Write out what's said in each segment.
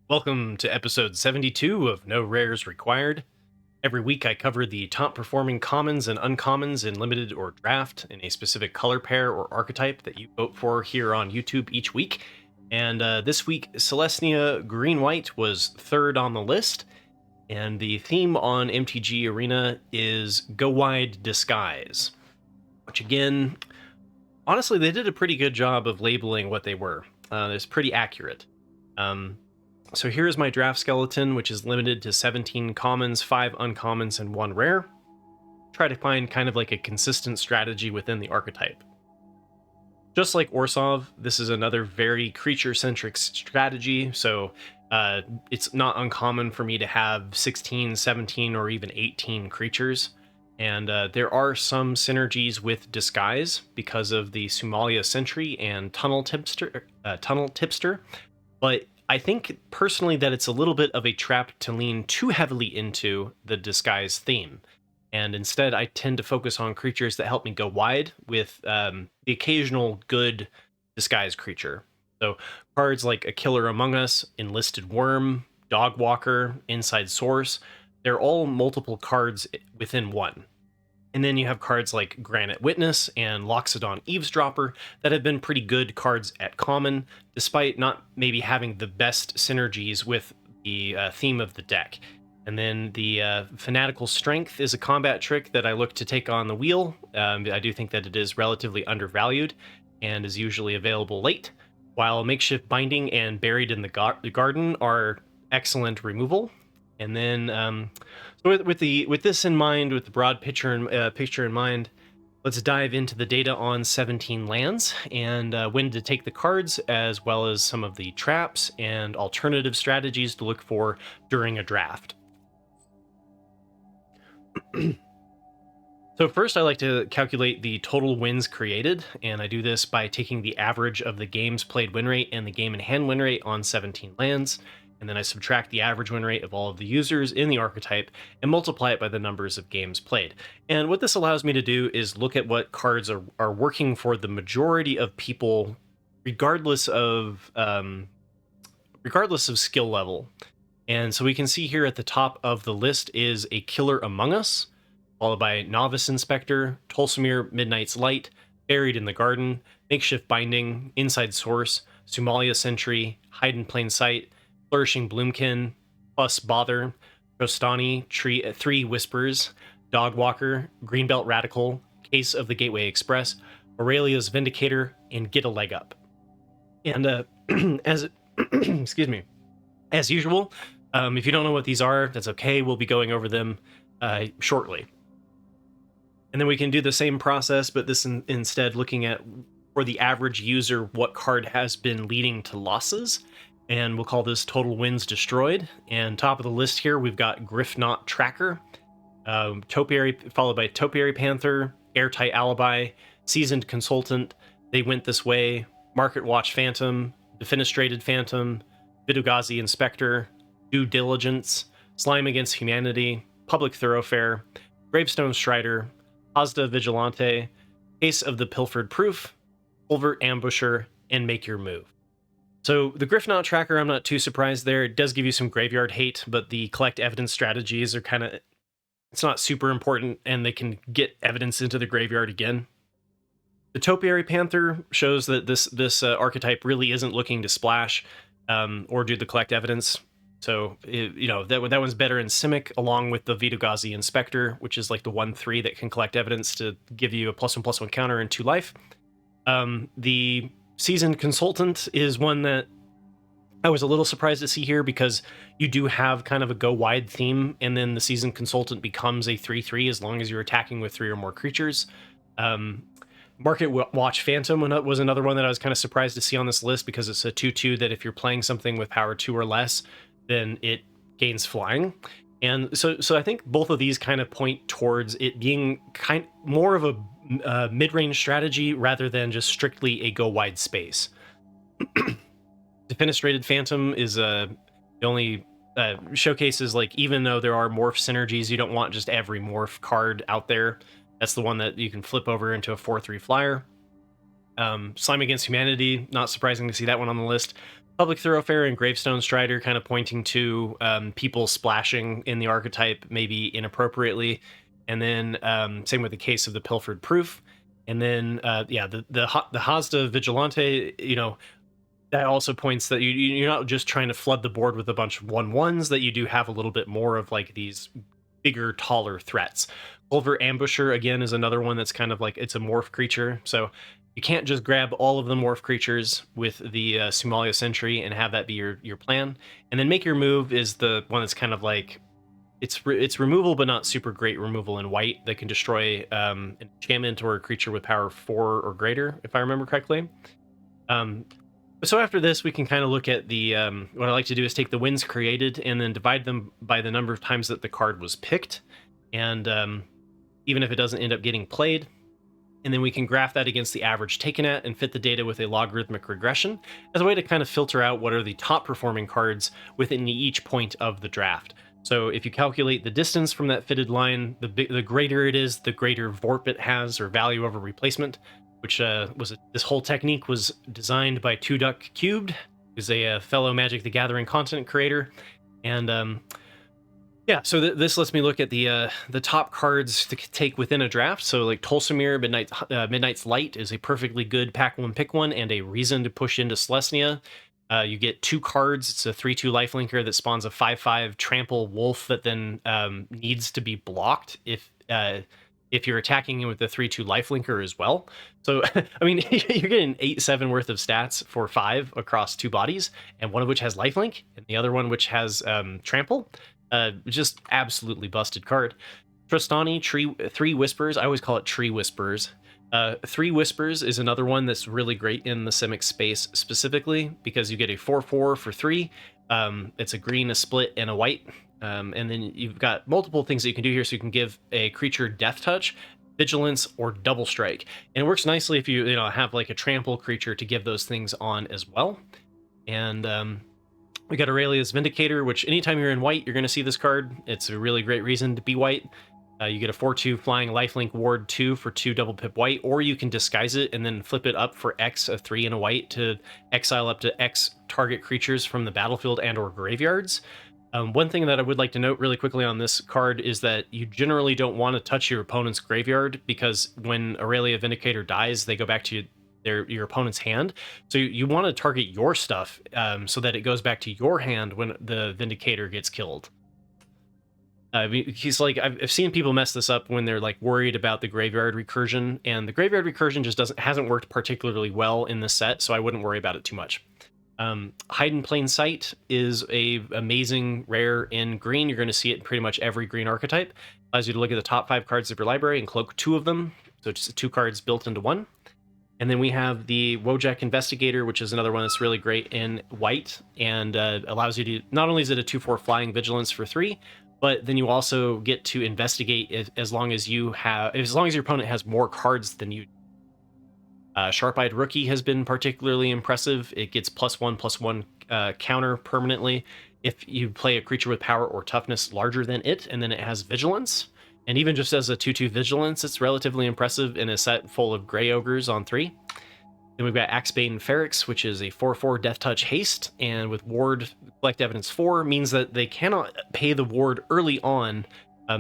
Welcome to episode 72 of No Rares Required. Every week I cover the top performing commons and uncommons in limited or draft in a specific color pair or archetype that you vote for here on YouTube each week. And this week, Selesnya Green-White was third on the list. And the theme on MTG Arena is Go Wide Disguise. Which again, honestly, they did a pretty good job of labeling what they were. It's pretty accurate. So here's my draft skeleton, which is limited to 17 commons, 5 uncommons, and 1 rare. Try to find kind of like a consistent strategy within the archetype. Just like Orsov, this is another very creature-centric strategy, so it's not uncommon for me to have 16, 17, or even 18 creatures. And there are some synergies with Disguise because of the Somalia Sentry and Tunnel Tipster, but I think personally that it's a little bit of a trap to lean too heavily into the Disguise theme. And instead, I tend to focus on creatures that help me go wide with the occasional good Disguise creature. So cards like A Killer Among Us, Enlisted Worm, Dogwalker, Inside Source, they're all multiple cards within one. And then you have cards like Granite Witness and Loxodon Eavesdropper that have been pretty good cards at common, despite not maybe having the best synergies with the theme of the deck. And then the Fanatical Strength is a combat trick that I look to take on the wheel. I do think that it is relatively undervalued and is usually available late, while Makeshift Binding and Buried in the Garden are excellent removal. And then, so with this in mind, with the broad picture in mind, let's dive into the data on 17 lands and when to take the cards, as well as some of the traps and alternative strategies to look for during a draft. So first, I like to calculate the total wins created, and I do this by taking the average of the games played win rate and the game in hand win rate on 17 lands. And then I subtract the average win rate of all of the users in the archetype and multiply it by the numbers of games played. And what this allows me to do is look at what cards are working for the majority of people, regardless of skill level. And so we can see here at the top of the list is A Killer Among Us, followed by Novice Inspector, Tulsimir Midnight's Light, Buried in the Garden, Makeshift Binding, Inside Source, Somalia Sentry, Hide in Plain Sight, Flourishing Bloomkin, plus Bother, Trostani, Three Whispers, Dogwalker, Greenbelt Radical, Case of the Gateway Express, Aurelia's Vindicator, and Get a Leg Up. And excuse me, as usual, if you don't know what these are, that's okay. We'll be going over them shortly. And then we can do the same process, but this instead looking at, for the average user, what card has been leading to losses. And we'll call this Total Wins Destroyed. And top of the list here, we've got Griffknot Tracker, Topiary, followed by Topiary Panther, Airtight Alibi, Seasoned Consultant, They Went This Way, Market Watch Phantom, Defenestrated Phantom, Vidugazi Inspector, Due Diligence, Slime Against Humanity, Public Thoroughfare, Gravestone Strider, Hazda Vigilante, Case of the Pilfered Proof, Culvert Ambusher, and Make Your Move. So the Griffknot Tracker, I'm not too surprised there. It does give you some graveyard hate, but the collect evidence strategies are kind of, it's not super important, and they can get evidence into the graveyard again. The Topiary Panther shows that this archetype really isn't looking to splash or do the collect evidence. So, that one's better in Simic, along with the Vidugazi Inspector, which is like the 1/3 that can collect evidence to give you a +1/+1 counter and 2 life. The Seasoned Consultant is one that I was a little surprised to see here, because you do have kind of a go wide theme, and then the Seasoned Consultant becomes a 3/3 as long as you're attacking with 3 or more creatures. Market Watch Phantom was another one that I was kind of surprised to see on this list, because it's a 2/2 that if you're playing something with power 2 or less, then it gains flying. And so I think both of these kind of point towards it being more of a mid-range strategy rather than just strictly a go-wide space. Defenestrated Phantom is the only showcases, like, even though there are morph synergies, you don't want just every morph card out there. That's the one that you can flip over into a 4/3 flyer. Slime Against Humanity, not surprising to see that one on the list. Public Thoroughfare and Gravestone Strider, kind of pointing to people splashing in the archetype, maybe inappropriately. And then same with the case of the Pilfered Proof. And then, yeah, the Hazda Vigilante, you know, that also points that you're not just trying to flood the board with a bunch of 1/1s, that you do have a little bit more of like these bigger, taller threats. Culver Ambusher, again, is another one that's kind of like, it's a morph creature. So you can't just grab all of the morph creatures with the Somalia Sentry and have that be your plan. And then Make Your Move is the one that's kind of like, it's removal, but not super great removal in white that can destroy an enchantment or a creature with power 4 or greater, if I remember correctly. So after this, we can kind of look at the, what I like to do is take the wins created and then divide them by the number of times that the card was picked. And even if it doesn't end up getting played, and then we can graph that against the average taken at and fit the data with a logarithmic regression as a way to kind of filter out what are the top performing cards within each point of the draft. So if you calculate the distance from that fitted line, the greater it is, the greater VORP it has, or value over replacement, which this whole technique was designed by 2Duck Cubed, who's a fellow Magic the Gathering content creator. And yeah, so this lets me look at the top cards to take within a draft. So like Tolsimir, Midnight's Light is a perfectly good pack one, pick one, and a reason to push into Selesnya. You get 2 cards. It's a 3/2 lifelinker that spawns a 5/5 trample wolf that then needs to be blocked if you're attacking him with the 3/2 lifelinker as well. So I mean, you're getting 8/7 worth of stats for 5 across 2 bodies, and one of which has lifelink, and the other one which has trample. Just absolutely busted card. Trostani, 3 Whispers. I always call it Tree Whispers. 3 Whispers is another one that's really great in the Simic space specifically because you get a 4/4 for 3. It's a green, a split, and a white. And then you've got multiple things that you can do here. So you can give a creature Death Touch, Vigilance, or Double Strike. And it works nicely if you have like a trample creature to give those things on as well. And we got Aurelia's Vindicator, which anytime you're in white, you're going to see this card. It's a really great reason to be white. You get a 4/2 flying lifelink ward 2 for 2 double pip white, or you can disguise it and then flip it up for X, a 3 and a white, to exile up to X target creatures from the battlefield and or graveyards. One thing that I would like to note really quickly on this card is that you generally don't want to touch your opponent's graveyard, because when Aurelia Vindicator dies, they go back to your opponent's hand. So you want to target your stuff so that it goes back to your hand when the Vindicator gets killed. He's like, I've seen people mess this up when they're like worried about the graveyard recursion, and the graveyard recursion just hasn't worked particularly well in this set, so I wouldn't worry about it too much. Hide in Plain Sight is a amazing rare in green. You're going to see it in pretty much every green archetype. Allows you to look at the top 5 cards of your library and cloak 2 of them, so just 2 cards built into 1. And then we have the Wojak Investigator, which is another one that's really great in white, and allows you to, not only is it a 2/4 flying vigilance for 3, but then you also get to investigate as long as your opponent has more cards than you. Sharp-Eyed Rookie has been particularly impressive. It gets +1/+1 counter permanently if you play a creature with power or toughness larger than it, and then it has vigilance. And even just as a 2/2 vigilance, it's relatively impressive in a set full of Grey Ogres on 3. Then we've got Axebane Ferrex, which is a 4/4 Death Touch haste, and with ward collect evidence 4 means that they cannot pay the ward early on.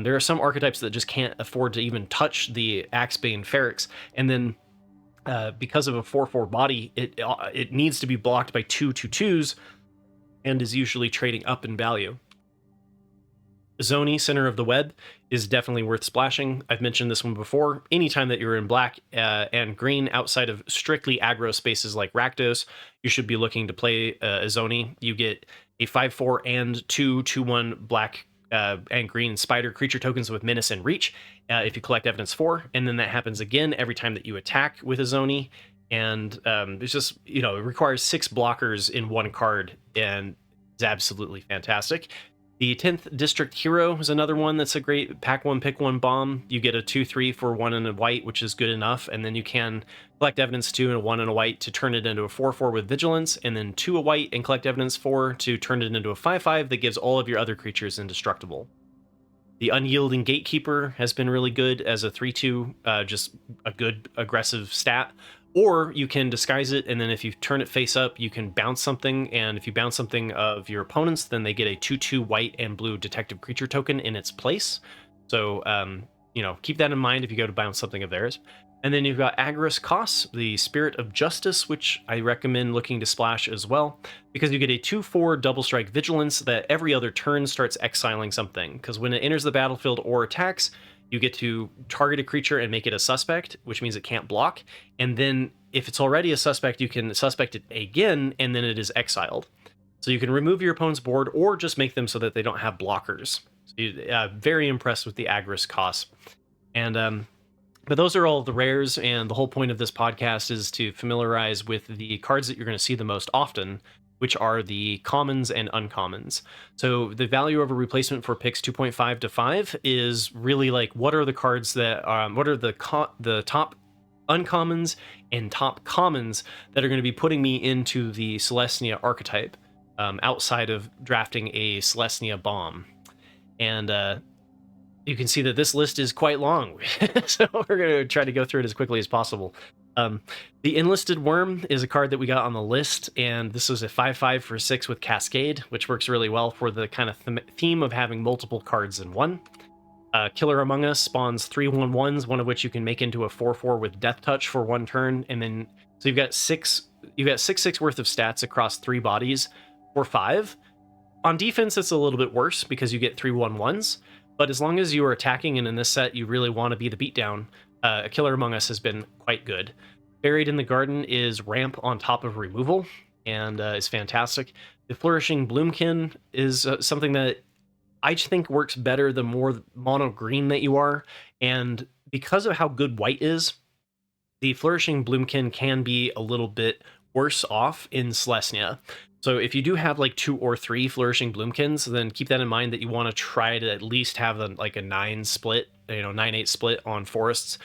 There are some archetypes that just can't afford to even touch the Axebane Ferrex, and then because of a 4/4 body, it needs to be blocked by 2 2/2s and is usually trading up in value. Zoni, Center of the Web, is definitely worth splashing. I've mentioned this one before. Anytime that you're in black and green outside of strictly aggro spaces like Rakdos, you should be looking to play a Zoni. You get a 5/4 and 2/2/1 black and green spider creature tokens with menace and reach if you collect evidence 4, and then that happens again every time that you attack with a Zoni. And it's just, it requires 6 blockers in 1 card, and it's absolutely fantastic. The 10th District Hero is another one that's a great pack 1, pick 1 bomb. You get a 2/3 for 1 and a white, which is good enough, and then you can collect evidence 2 and a 1 and a white to turn it into a 4/4 with vigilance, and then 2 a white and collect evidence 4 to turn it into a 5/5 that gives all of your other creatures indestructible. The Unyielding Gatekeeper has been really good as a 3/2, just a good aggressive stat. Or you can disguise it, and then if you turn it face up, you can bounce something, and if you bounce something of your opponents, then they get a 2/2 white and blue detective creature token in its place. So, keep that in mind if you go to bounce something of theirs. And then you've got Agorist Kos, the Spirit of Justice, which I recommend looking to splash as well, because you get a 2/4 double strike vigilance that every other turn starts exiling something. Because when it enters the battlefield or attacks, you get to target a creature and make it a suspect, which means it can't block. And then if it's already a suspect, you can suspect it again, and then it is exiled. So you can remove your opponent's board or just make them so that they don't have blockers. So very impressed with the Agorist Kos. And but those are all the rares, and the whole point of this podcast is to familiarize with the cards that you're going to see the most often, which are the commons and uncommons. So the value of a replacement for picks 2.5 to 5 is really like, what are the cards that what are the top uncommons and top commons that are going to be putting me into the Selesnya archetype, outside of drafting a Selesnya bomb. And you can see that this list is quite long, so we're going to try to go through it as quickly as possible. The Enlisted Worm is a card that we got on the list, and this is a 5/5 for 6 with Cascade, which works really well for the kind of theme of having multiple cards in one. Killer Among Us spawns 3/1/1s, one of which you can make into a 4/4 with Death Touch for one turn, and then so you've got 6/6 worth of stats across 3 bodies for 5. On defense, it's a little bit worse because you get 3/1/1s, but as long as you are attacking, and in this set you really want to be the beatdown, a Killer Among Us has been quite good. Buried in the Garden is ramp on top of removal, and is fantastic. The Flourishing Bloomkin is something that I think works better the more mono green that you are, and because of how good white is, the Flourishing Bloomkin can be a little bit worse off in Selesnya. So if you do have like 2 or 3 Flourishing Bloomkins, then keep that in mind that you want to try to at least have a 9 split, 9/8 split on forests.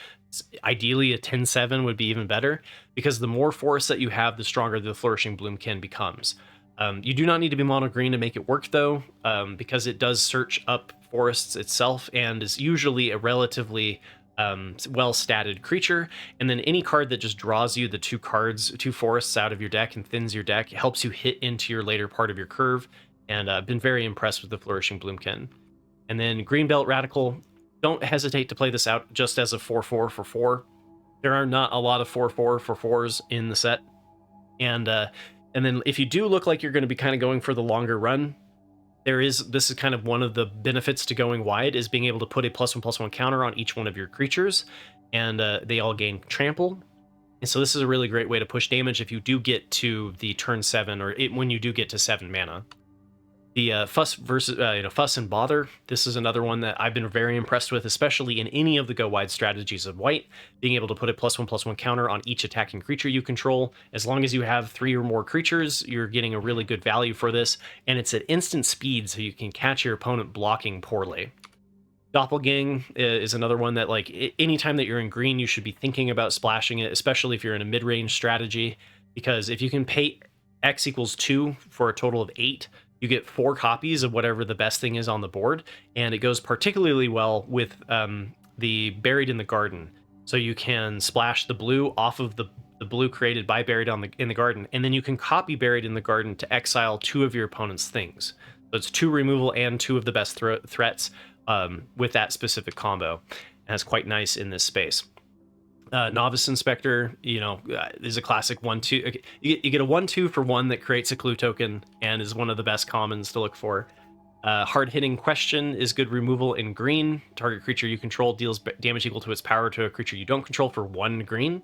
Ideally, a 10/7 would be even better, because the more forests that you have, the stronger the Flourishing Bloomkin becomes. You do not need to be mono green to make it work, though, because it does search up forests itself and is usually a relatively well-statted creature. And then any card that just draws you the 2 forests out of your deck and thins your deck helps you hit into your later part of your curve. And I've been very impressed with the Flourishing Bloomkin. And then Greenbelt Radical, don't hesitate to play this out just as a 4/4 for 4. There are not a lot of 4/4 for 4s in the set. And then if you do look like you're going to be kind of going for the longer run, this is kind of one of the benefits to going wide, is being able to put a +1/+1 counter on each one of your creatures, and they all gain trample. And so this is a really great way to push damage if you do get to the turn 7, or when you do get to 7 mana. The Fuss and Bother, this is another one that I've been very impressed with, especially in any of the go wide strategies of white, being able to put a +1/+1 counter on each attacking creature you control. As long as you have 3 or more creatures, you're getting a really good value for this, and it's at instant speed, so you can catch your opponent blocking poorly. Doppelgang is another one that, like, anytime that you're in green, you should be thinking about splashing it, especially if you're in a mid-range strategy, because if you can pay X = 2 for a total of 8, you get 4 copies of whatever the best thing is on the board, and it goes particularly well with the Buried in the Garden. So you can splash the blue off of the blue created by Buried in the Garden, and then you can copy Buried in the Garden to exile 2 of your opponent's things. So it's 2 removal and 2 of the best threats with that specific combo, and that's quite nice in this space. Novice Inspector, is a classic 1/2. You get a 1/2 for 1 that creates a clue token and is one of the best commons to look for. Hard-hitting Question is good removal in green. Target creature you control deals damage equal to its power to a creature you don't control for 1 green.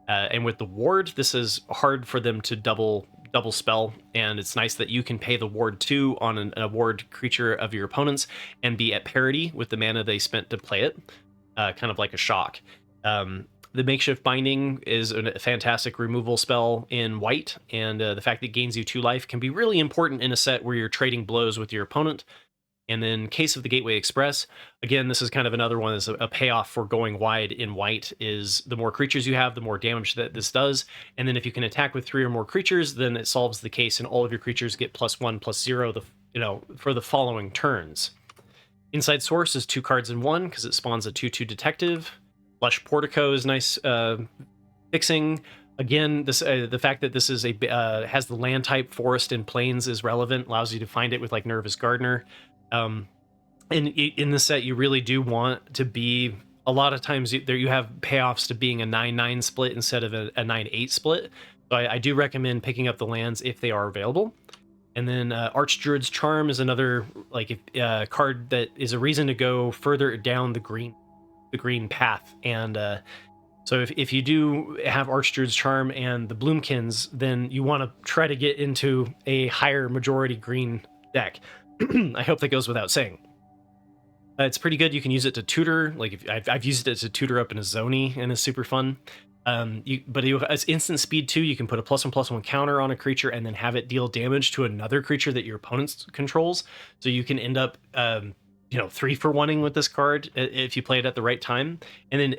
And with the ward, this is hard for them to double spell, and it's nice that you can pay the ward 2 on a ward creature of your opponents and be at parity with the mana they spent to play it, kind of like a shock. The Makeshift Binding is a fantastic removal spell in white, and the fact that it gains you 2 life can be really important in a set where you're trading blows with your opponent. And then Case of the Gateway Express, again, this is kind of another one that's a payoff for going wide in white, is the more creatures you have, the more damage that this does. And then if you can attack with 3 or more creatures, then it solves the case, and all of your creatures get +1/+0 for the following turns. Inside Source is 2 cards in 1 because it spawns a 2/2 detective. Lush Portico is nice fixing. Again, this the fact that this is a has the land type forest and plains is relevant, allows you to find it with like Nervous Gardener. And in this set, you really do want to be, a lot of times there you have payoffs to being a 9/9 split instead of a 9/8 split. So I do recommend picking up the lands if they are available. And then Archdruid's Charm is another like card that is a reason to go further down the green path. And so if you do have Archdruid's Charm and the Bloomkins, then you want to try to get into a higher majority green deck. I hope that goes without saying. It's pretty good. You can use it to tutor. Like I've used it to tutor up in a Zoni, and it's super fun. It's instant speed too. You can put a +1/+1 counter on a creature and then have it deal damage to another creature that your opponent controls. So you can end up, 3-for-1ing with this card if you play it at the right time. And then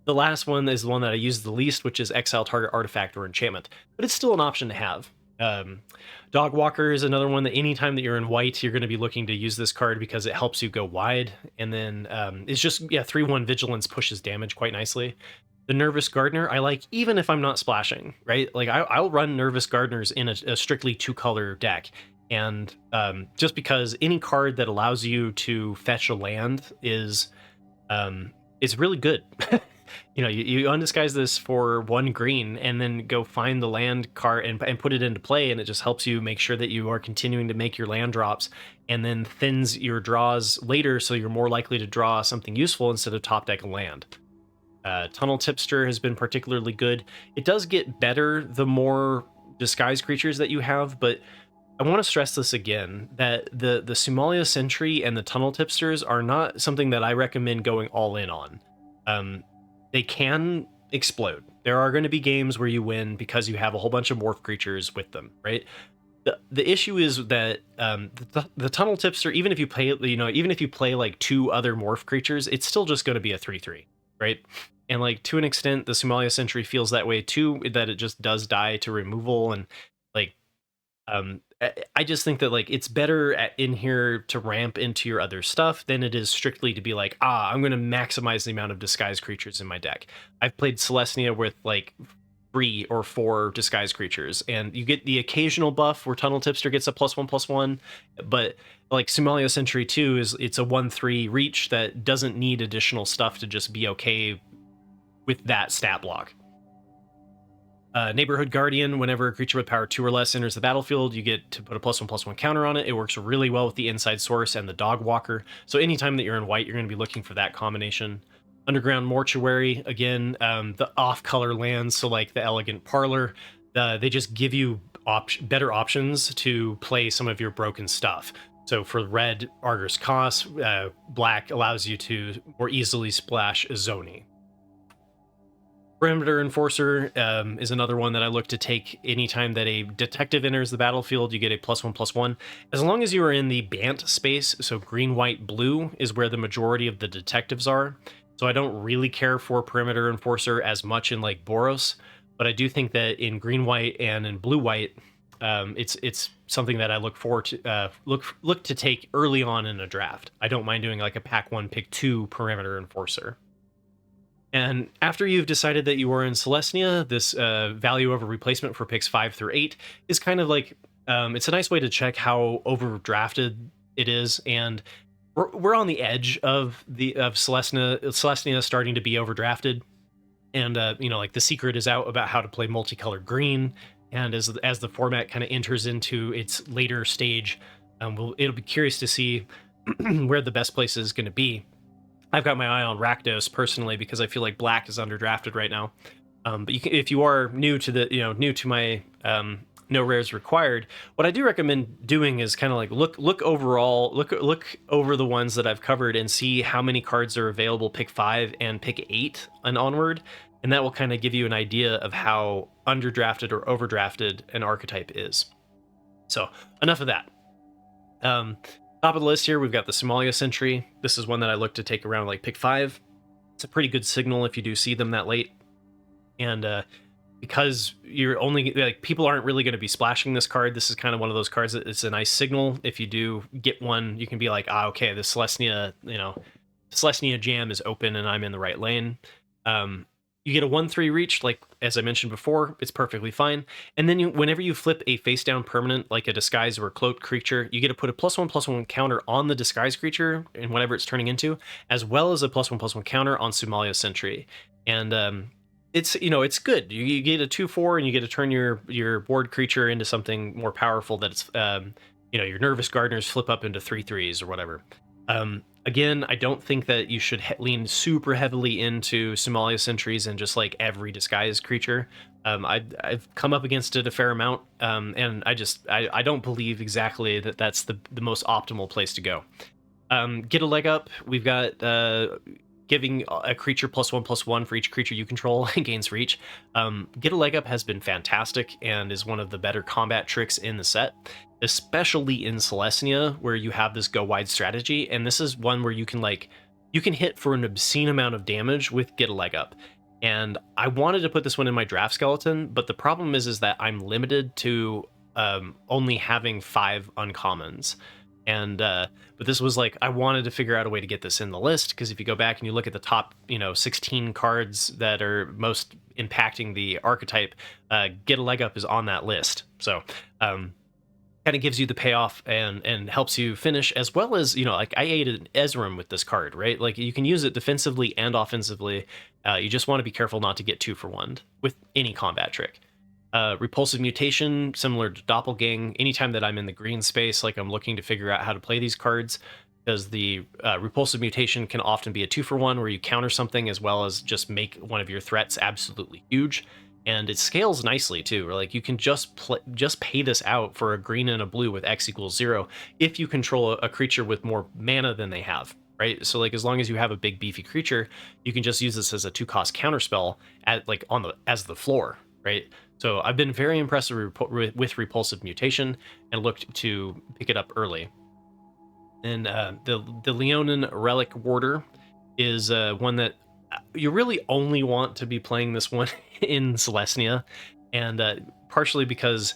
the last one is the one that I use the least, which is exile target artifact or enchantment. But it's still an option to have. Dogwalker is another one that anytime that you're in white, you're going to be looking to use this card because it helps you go wide. And then it's just, 3/1 vigilance pushes damage quite nicely. The Nervous Gardener I like even if I'm not splashing, right? Like I'll run Nervous Gardeners in a strictly 2-color deck. And just because any card that allows you to fetch a land is really good. You undisguise this for 1 green and then go find the land card and put it into play, and it just helps you make sure that you are continuing to make your land drops, and then thins your draws later so you're more likely to draw something useful instead of top deck a land. Tunnel Tipster has been particularly good. It does get better the more disguise creatures that you have, but I want to stress this again, that the Somalia Sentry and the Tunnel Tipsters are not something that I recommend going all in on. They can explode. There are going to be games where you win because you have a whole bunch of morph creatures with them, right? The issue is that the Tunnel Tipster, even if you play like 2 other morph creatures, it's still just going to be a 3/3, right? And like to an extent, the Somalia Sentry feels that way too, that it just does die to removal. And like I just think that like it's better in here to ramp into your other stuff than it is strictly to be like, I'm going to maximize the amount of disguise creatures in my deck. I've played Selesnya with like 3 or 4 disguise creatures, and you get the occasional buff where Tunnel Tipster gets a +1/+1, but like Somalia Sentry 2 it's a 1/3 reach that doesn't need additional stuff to just be okay with that stat block. Neighborhood Guardian, whenever a creature with power 2 or less enters the battlefield, you get to put a +1/+1 counter on it. It works really well with the Inside Source and the Dog Walker. So anytime that you're in white, you're going to be looking for that combination. Underground Mortuary, again, the off-color lands, so like the Elegant Parlor, they just give you better options to play some of your broken stuff. So for red, Argus Kos, black allows you to more easily splash Zoni. Perimeter Enforcer is another one that I look to take anytime that a detective enters the battlefield. You get a +1/+1. As long as you are in the Bant space, so green, white, blue is where the majority of the detectives are. So I don't really care for Perimeter Enforcer as much in like Boros, but I do think that in green, white, and in blue, white, it's something that I look forward to look to take early on in a draft. I don't mind doing like a pack 1, pick 2 Perimeter Enforcer. And after you've decided that you are in Selesnya, this value over replacement for picks 5 through 8 is kind of like, it's a nice way to check how overdrafted it is. And we're on the edge of Selesnya starting to be overdrafted. And, like the secret is out about how to play multicolored green. And as the format kind of enters into its later stage, it'll be curious to see where the best place is going to be. I've got my eye on Rakdos personally because I feel like black is underdrafted right now. But if you are new to my no rares required, what I do recommend doing is kind of like look overall, look over the ones that I've covered and see how many cards are available. Pick 5 and pick 8 and onward, and that will kind of give you an idea of how underdrafted or overdrafted an archetype is. So enough of that. Top of the list here, we've got the Somalia Sentry. This is one that I look to take around like pick 5. It's a pretty good signal if you do see them that late. And because you're only like people aren't really going to be splashing this card, this is kind of one of those cards that it's a nice signal. If you do get one, you can be like, okay, the Selesnya jam is open and I'm in the right lane. You get a 1/3 reach, like as I mentioned before, it's perfectly fine. And then whenever you flip a face down permanent, like a disguise or a cloaked creature, you get to put a +1/+1 counter on the disguised creature and whatever it's turning into, as well as a +1/+1 counter on Somalia Sentry. And it's it's good. You get a 2/4 and you get to turn your board creature into something more powerful. That's your Nervous Gardeners flip up into 3/3s or whatever. Again, I don't think that you should lean super heavily into Somalia Sentries and just like every disguised creature. I've come up against it a fair amount, and I don't believe exactly that that's the most optimal place to go. Get a leg up. We've got giving a creature +1/+1 for each creature you control gains reach. Get a leg up has been fantastic and is one of the better combat tricks in the set, especially in Selesnya, where you have this go wide strategy. And this is one where you can hit for an obscene amount of damage with get a leg up. And I wanted to put this one in my draft skeleton, but the problem is that I'm limited to only having 5 uncommons. And but this was like, I wanted to figure out a way to get this in the list, because if you go back and you look at the top 16 cards that are most impacting the archetype, get a leg up is on that list. So kind of gives you the payoff and helps you finish, as well as like I ate an Ezram with this card, right? Like you can use it defensively and offensively. You just want to be careful not to get 2-for-1 with any combat trick. Repulsive Mutation, similar to Doppelgang. Anytime that I'm in the green space, like I'm looking to figure out how to play these cards, because the Repulsive Mutation can often be a 2-for-1 where you counter something as well as just make one of your threats absolutely huge. And it scales nicely too. Like you can just pay this out for a green and a blue with X = 0 if you control a creature with more mana than they have, right? So like as long as you have a big beefy creature, you can just use this as a 2-cost counterspell as the floor, right? So I've been very impressed with Repulsive Mutation and looked to pick it up early. And the Leonin Relic Warder is one that you really only want to be playing this one in Selesnya, and partially because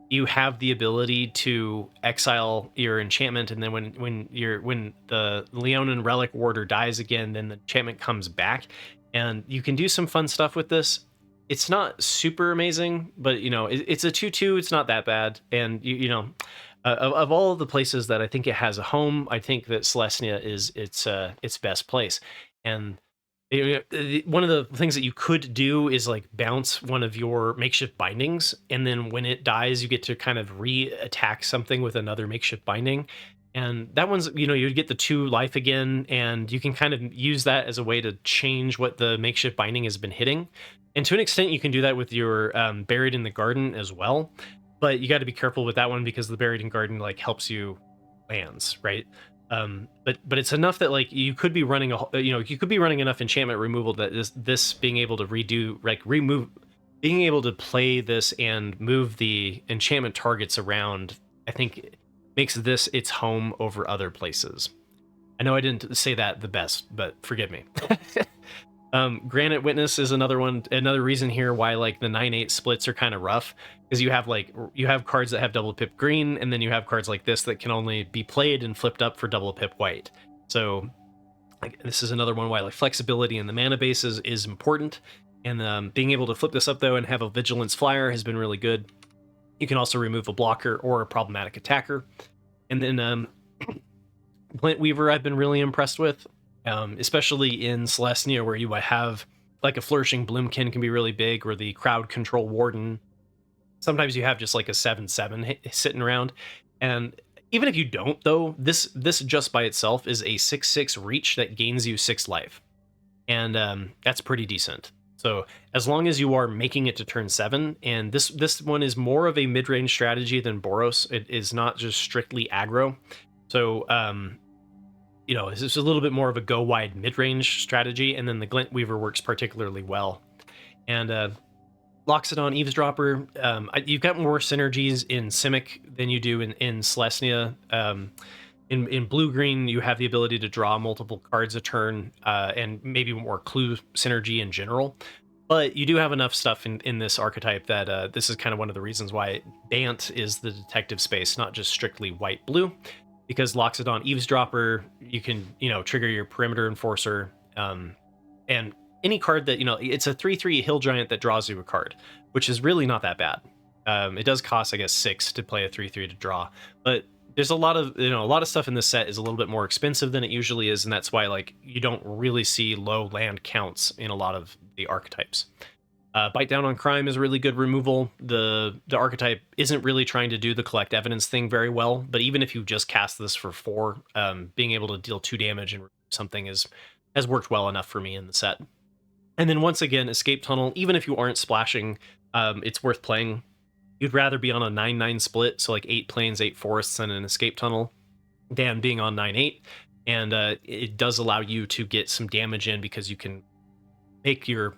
you have the ability to exile your enchantment, and then when the Leonin Relic Warder dies again, then the enchantment comes back, and you can do some fun stuff with this. It's not super amazing, but it's a 2/2. It's not that bad, and of all of the places that I think it has a home, I think that Selesnya is its best place. And one of the things that you could do is like bounce one of your makeshift bindings, and then when it dies, you get to kind of re-attack something with another makeshift binding. And that one's, you get the 2 life again, and you can kind of use that as a way to change what the makeshift binding has been hitting. And to an extent, you can do that with your Buried in the Garden as well. But you got to be careful with that one, because the Buried in Garden like helps you lands, right? But it's enough that like you could be running enough enchantment removal that this being able to being able to play this and move the enchantment targets around, I think makes this its home over other places. I know I didn't say that the best, but forgive me. Granite Witness is another reason here why like the 9/8 splits are kind of rough, because you have cards that have double pip green, and then you have cards like this that can only be played and flipped up for double pip white. So like, this is another one why like flexibility in the mana base is important, and being able to flip this up though and have a Vigilance Flyer has been really good. You can also remove a blocker or a problematic attacker. And then Glint Weaver I've been really impressed with. Especially in Selesnya, where you might have like a Flourishing Bloomkin can be really big, or the Crowd Control Warden. Sometimes you have just like a 7/7 sitting around, and even if you don't though, this just by itself is a 6/6 reach that gains you 6 life, and that's pretty decent. So as long as you are making it to turn 7, and this one is more of a mid-range strategy than Boros. It is not just strictly aggro. So this is a little bit more of a go wide mid-range strategy, and then the Glint Weaver works particularly well. And Loxodon Eavesdropper, you've got more synergies in Simic than you do in Selesnya. In blue-green, you have the ability to draw multiple cards a turn, and maybe more clue synergy in general. But you do have enough stuff in this archetype that this is kind of one of the reasons why Bant is the detective space, not just strictly white-blue. Because Loxodon Eavesdropper, you can, trigger your Perimeter Enforcer, and any card that, it's a 3/3 hill giant that draws you a card, which is really not that bad. It does cost, I guess, 6 to play a 3/3 to draw, but there's a lot of stuff in this set is a little bit more expensive than it usually is, and that's why like you don't really see low land counts in a lot of the archetypes. Bite Down on Crime is a really good removal. The archetype isn't really trying to do the collect evidence thing very well, but even if you just cast this for 4, being able to deal 2 damage and remove something has worked well enough for me in the set. And then once again, Escape Tunnel, even if you aren't splashing, it's worth playing. You'd rather be on a 9/9 split, so like 8 plains, 8 forests, and an Escape Tunnel, than being on 9/8. And it does allow you to get some damage in because you can make your,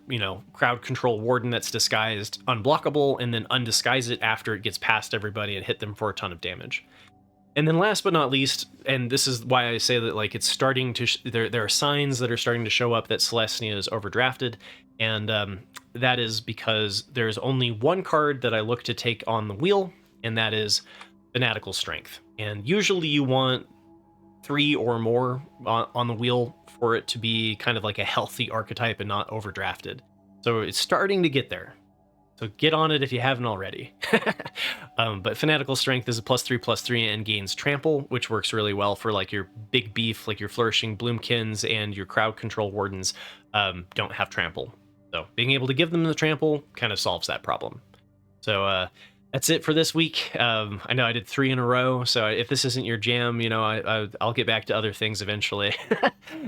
crowd control warden that's disguised unblockable, and then undisguise it after it gets past everybody and hit them for a ton of damage. And then last but not least, and this is why I say that like it's starting to there are signs that are starting to show up that Selesnya is overdrafted, and that is because there's only one card that I look to take on the wheel, and that is Fanatical Strength. And usually you want 3 or more on the wheel for it to be kind of like a healthy archetype and not overdrafted. So it's starting to get there. So get on it if you haven't already. But Fanatical Strength is a +3/+3 and gains Trample, which works really well for like your big beef, like your Flourishing Bloomkins and your crowd control wardens don't have Trample. So being able to give them the Trample kind of solves that problem. So that's it for this week. I know I did 3 in a row, so if this isn't your jam, I'll get back to other things eventually.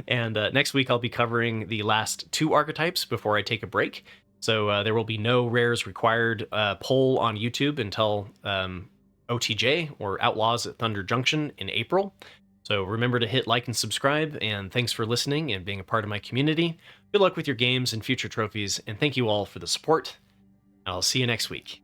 And next week I'll be covering the last 2 archetypes before I take a break. So there will be no rares required poll on YouTube until OTJ, or Outlaws at Thunder Junction, in April. So remember to hit like and subscribe, and thanks for listening and being a part of my community. Good luck with your games and future trophies, and thank you all for the support. I'll see you next week.